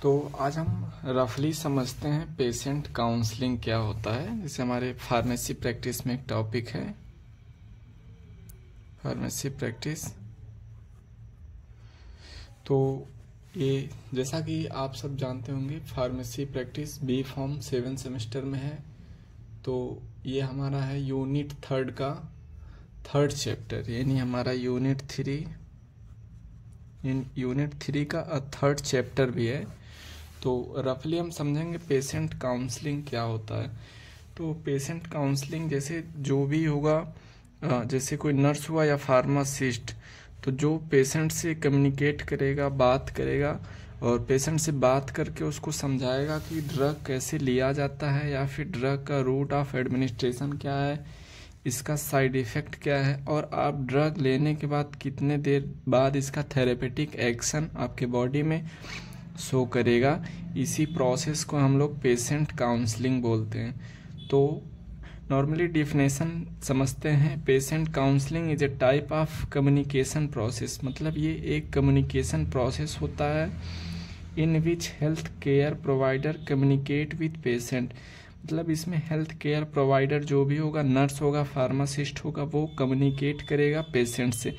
तो आज हम रफली समझते हैं पेशेंट काउंसलिंग क्या होता है। जैसे हमारे फार्मेसी प्रैक्टिस में एक टॉपिक है फार्मेसी प्रैक्टिस। तो ये जैसा कि आप सब जानते होंगे pharmacy practice B pharm 7 semester में है। तो ये हमारा है यूनिट 3 का 3rd चैप्टर, यानी हमारा यूनिट 3 का 3rd चैप्टर भी है। तो रफली हम समझेंगे पेशेंट काउंसलिंग क्या होता है। तो पेशेंट काउंसलिंग जैसे जो भी होगा, जैसे कोई नर्स हुआ या फार्मासिस्ट, तो जो पेशेंट से कम्युनिकेट करेगा, बात करेगा और पेशेंट से बात करके उसको समझाएगा कि ड्रग कैसे लिया जाता है या फिर ड्रग का रूट ऑफ एडमिनिस्ट्रेशन क्या है, इसका साइड इफ़ेक्ट क्या है और आप ड्रग लेने के बाद कितने देर बाद इसका थेरेपेटिक एक्शन आपके बॉडी में शो करेगा। इसी प्रोसेस को हम लोग पेशेंट काउंसलिंग बोलते हैं। तो नॉर्मली डिफिनेशन समझते हैं, patient counselling is a type of communication process. मतलब ये एक कम्युनिकेशन प्रोसेस होता है in which health care provider communicate with patient. मतलब इसमें हेल्थ केयर प्रोवाइडर जो भी होगा, नर्स होगा, फार्मासिस्ट होगा, वो कम्युनिकेट करेगा पेशेंट से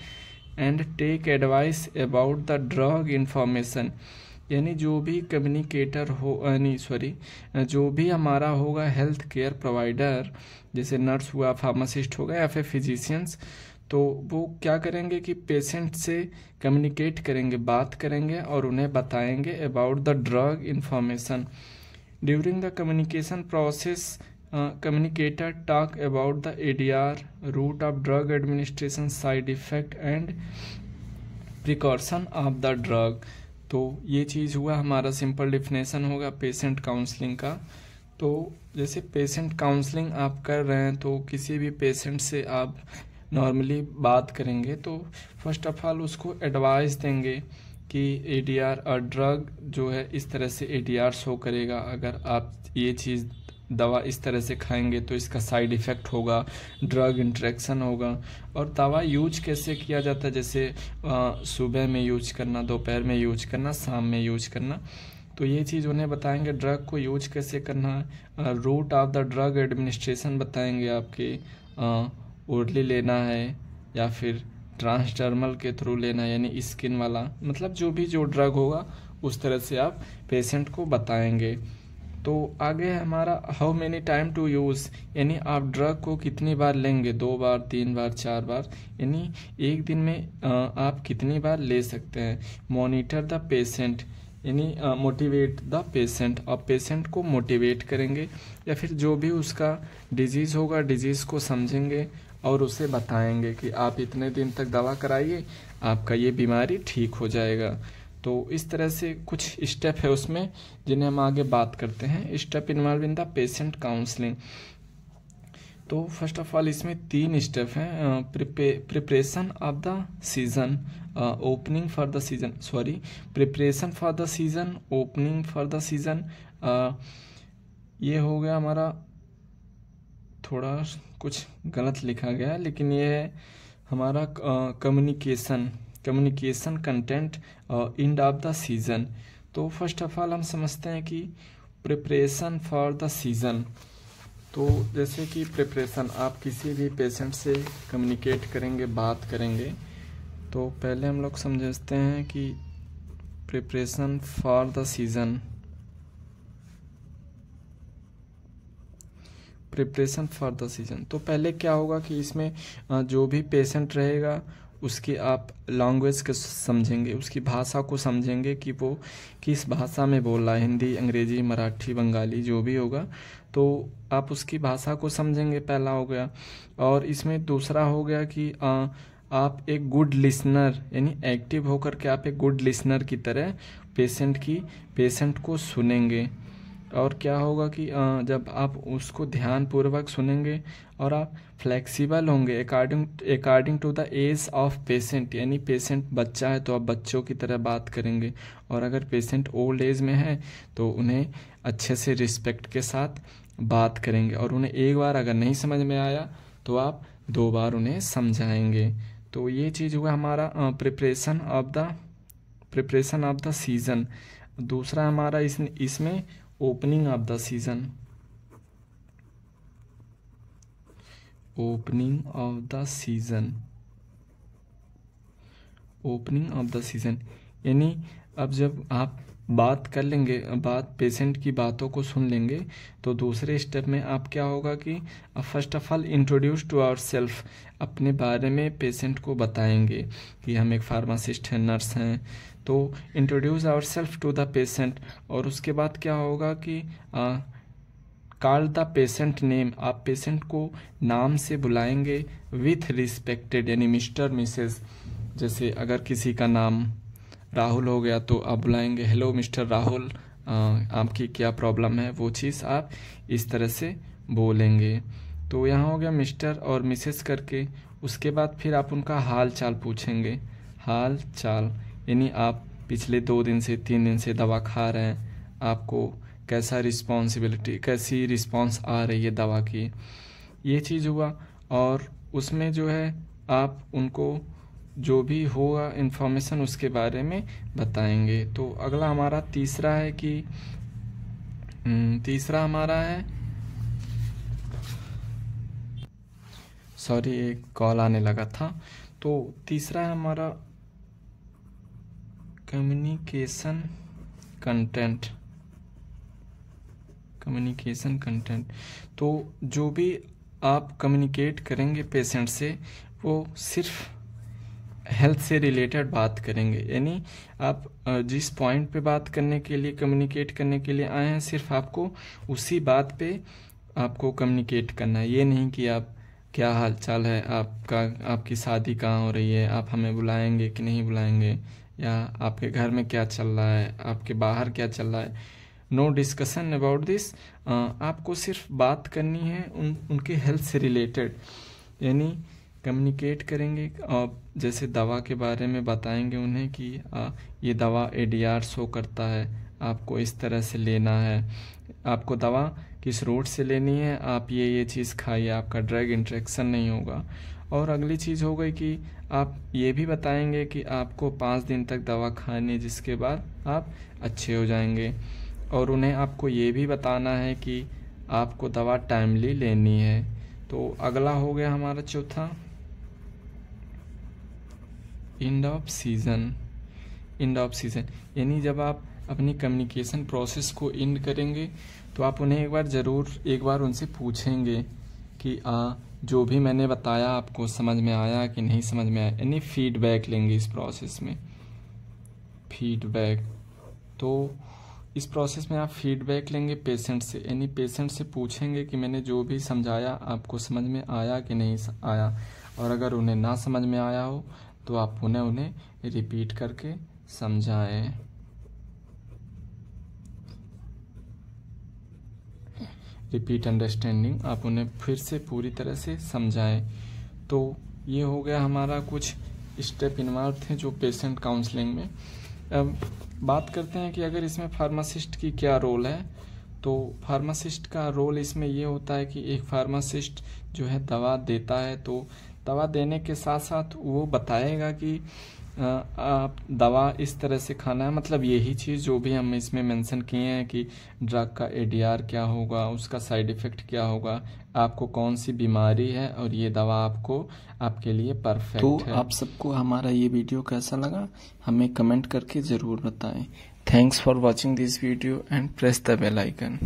and take advice about the drug information. यानी जो भी कम्युनिकेटर हो जो भी हमारा होगा हेल्थ केयर प्रोवाइडर, जैसे नर्स हुआ, फार्मासिस्ट होगा या फिर फिजिशियंस, तो वो क्या करेंगे कि पेशेंट से कम्युनिकेट करेंगे, बात करेंगे और उन्हें बताएंगे about the drug information. During the communication process communicator talk about the ADR, route of drug administration, side effect and precaution of the drug। तो ये चीज़ हुआ हमारा सिंपल डिफिनेशन होगा पेशेंट काउंसलिंग का। तो जैसे पेशेंट काउंसलिंग आप कर रहे हैं तो किसी भी पेशेंट से आप नॉर्मली बात करेंगे तो फर्स्ट ऑफ ऑल उसको एडवाइस देंगे कि ADR और ड्रग जो है इस तरह से ADR शो करेगा, अगर आप ये चीज़ दवा इस तरह से खाएंगे तो इसका साइड इफ़ेक्ट होगा, ड्रग इंटरेक्शन होगा। और दवा यूज कैसे किया जाता है, जैसे सुबह में यूज करना, दोपहर में यूज करना, शाम में यूज करना, तो ये चीज़ उन्हें बताएंगे। ड्रग को यूज कैसे करना है, route of the drug administration बताएंगे, आपके ओरली लेना है या फिर ट्रांसडर्मल के थ्रू लेना है, यानी स्किन वाला, मतलब जो ड्रग होगा उस तरह से आप पेशेंट को बताएंगे। तो आगे हमारा how many time to use, यानी आप ड्रग को कितनी बार लेंगे, 2 बार, 3 बार, 4 बार, यानी एक दिन में आप कितनी बार ले सकते हैं। मॉनिटर द पेशेंट, यानी मोटिवेट द पेशेंट, आप पेशेंट को मोटिवेट करेंगे या फिर जो भी उसका डिजीज़ होगा डिजीज़ को समझेंगे और उसे बताएंगे कि आप इतने दिन तक दवा कराइए, आपका ये बीमारी ठीक हो जाएगा। तो इस तरह से कुछ स्टेप है उसमें जिन्हें हम आगे बात करते हैं। Step involve in the patient counselling. तो फर्स्ट ऑफ ऑल इसमें 3 स्टेप हैं। Preparation of the season, opening for the season, preparation for the season, opening for the season. ये हो गया हमारा, थोड़ा कुछ गलत लिखा गया है लेकिन ये है हमारा communication content end of the season. तो फर्स्ट ऑफ ऑल हम समझते हैं कि प्रिपरेशन फॉर द सीजन। तो जैसे कि प्रिपरेशन, आप किसी भी पेशेंट से कम्युनिकेट करेंगे, बात करेंगे, तो पहले हम लोग समझते हैं कि preparation for the season, preparation for the season. तो पहले क्या होगा कि इसमें जो भी पेशेंट रहेगा उसकी आप लैंग्वेज को समझेंगे, उसकी भाषा को समझेंगे कि वो किस भाषा में बोल रहा है, हिंदी, अंग्रेजी, मराठी, बंगाली, जो भी होगा, तो आप उसकी भाषा को समझेंगे, पहला हो गया। और इसमें दूसरा हो गया कि आप एक गुड लिसनर, यानी एक्टिव होकर के आप एक गुड लिसनर की तरह पेशेंट को सुनेंगे। और क्या होगा कि जब आप उसको ध्यानपूर्वक सुनेंगे और आप फ्लेक्सिबल होंगे according to the age of patient, यानी पेशेंट बच्चा है तो आप बच्चों की तरह बात करेंगे, और अगर पेशेंट ओल्ड एज में है तो उन्हें अच्छे से रिस्पेक्ट के साथ बात करेंगे, और उन्हें एक बार अगर नहीं समझ में आया तो आप 2 बार उन्हें समझाएंगे। तो ये चीज़ हुआ हमारा प्रिपरेशन ऑफ द सीजन। दूसरा हमारा इसमें opening of the season, opening of the season, opening of the season, यानी अब जब आप बात कर लेंगे, पेशेंट की बातों को सुन लेंगे, तो दूसरे स्टेप में आप क्या होगा कि first of all introduce to our self, अपने बारे में पेशेंट को बताएंगे कि हम एक फार्मासिस्ट हैं, नर्स हैं, तो introduce our self to the patient. और उसके बाद क्या होगा कि कॉल द पेशेंट नेम, आप पेशेंट को नाम से बुलाएंगे विथ रिस्पेक्टेड, यानी मिस्टर मिसेस। जैसे अगर किसी का नाम राहुल हो गया तो आप बुलाएंगे हेलो मिस्टर राहुल, आपकी क्या प्रॉब्लम है, वो चीज़ आप इस तरह से बोलेंगे। तो यहाँ हो गया मिस्टर और मिसेस करके। उसके बाद फिर आप उनका हाल चाल पूछेंगे, हाल चाल, यानी आप पिछले 2 दिन से 3 दिन से दवा खा रहे हैं, आपको कैसी रिस्पॉन्स आ रही है दवा की, ये चीज़ हुआ। और उसमें जो है आप उनको जो भी होगा इन्फॉर्मेशन उसके बारे में बताएंगे। तो अगला हमारा तीसरा है कि तीसरा हमारा है, सॉरी एक कॉल आने लगा था। तो तीसरा है हमारा कम्युनिकेशन कंटेंट, कम्युनिकेशन कंटेंट। तो जो भी आप कम्युनिकेट करेंगे पेशेंट से, वो सिर्फ हेल्थ से रिलेटेड बात करेंगे, यानी आप जिस पॉइंट पे बात करने के लिए, कम्युनिकेट करने के लिए आए हैं, सिर्फ आपको उसी बात पे आपको कम्युनिकेट करना है। ये नहीं कि आप क्या हाल चाल है आपका, आपकी शादी कहाँ हो रही है, आप हमें बुलाएंगे कि नहीं बुलाएंगे, या आपके घर में क्या चल रहा है, आपके बाहर क्या चल रहा है। नो डिस्कशन अबाउट दिस, आपको सिर्फ बात करनी है उनके हेल्थ से रिलेटेड, यानी कम्युनिकेट करेंगे। और जैसे दवा के बारे में बताएंगे उन्हें कि ये दवा ADR शो करता है, आपको इस तरह से लेना है, आपको दवा किस रूट से लेनी है, आप ये चीज़ खाइए, आपका ड्रग इंटरेक्शन नहीं होगा। और अगली चीज़ हो गई कि आप ये भी बताएंगे कि आपको 5 दिन तक दवा खानी, जिसके बाद आप अच्छे हो जाएंगे। और उन्हें आपको ये भी बताना है कि आपको दवा टाइमली लेनी है। तो अगला हो गया हमारा चौथा, end off season, end off season, यानी जब आप अपनी कम्युनिकेशन प्रोसेस को एंड करेंगे तो आप उन्हें एक बार उनसे पूछेंगे कि जो भी मैंने बताया आपको समझ में आया कि नहीं समझ में आया, यानी फीडबैक लेंगे इस प्रोसेस में, फीडबैक। तो इस प्रोसेस में आप फीडबैक लेंगे पेशेंट से, यानी पेशेंट से पूछेंगे कि मैंने जो भी समझाया आपको समझ में आया कि नहीं आया। और अगर उन्हें ना समझ में आया हो तो आप उन्हें रिपीट करके समझाएं। रिपीट अंडरस्टैंडिंग, आप उन्हें फिर से पूरी तरह से समझाएं। तो ये हो गया हमारा कुछ स्टेप इन्वॉल्व थे जो पेशेंट काउंसलिंग में। अब बात करते हैं कि अगर इसमें फार्मासिस्ट की क्या रोल है। तो फार्मासिस्ट का रोल इसमें ये होता है कि एक फार्मासिस्ट जो है दवा देता है, तो दवा देने के साथ साथ वो बताएगा कि आप दवा इस तरह से खाना है, मतलब यही चीज़ जो भी हम इसमें मेंशन किए हैं कि ड्रग का ADR क्या होगा, उसका साइड इफ़ेक्ट क्या होगा, आपको कौन सी बीमारी है, और ये दवा आपके लिए परफेक्ट है। तो आप सबको हमारा ये वीडियो कैसा लगा हमें कमेंट करके ज़रूर बताएं। Thanks for watching this video and press the bell icon.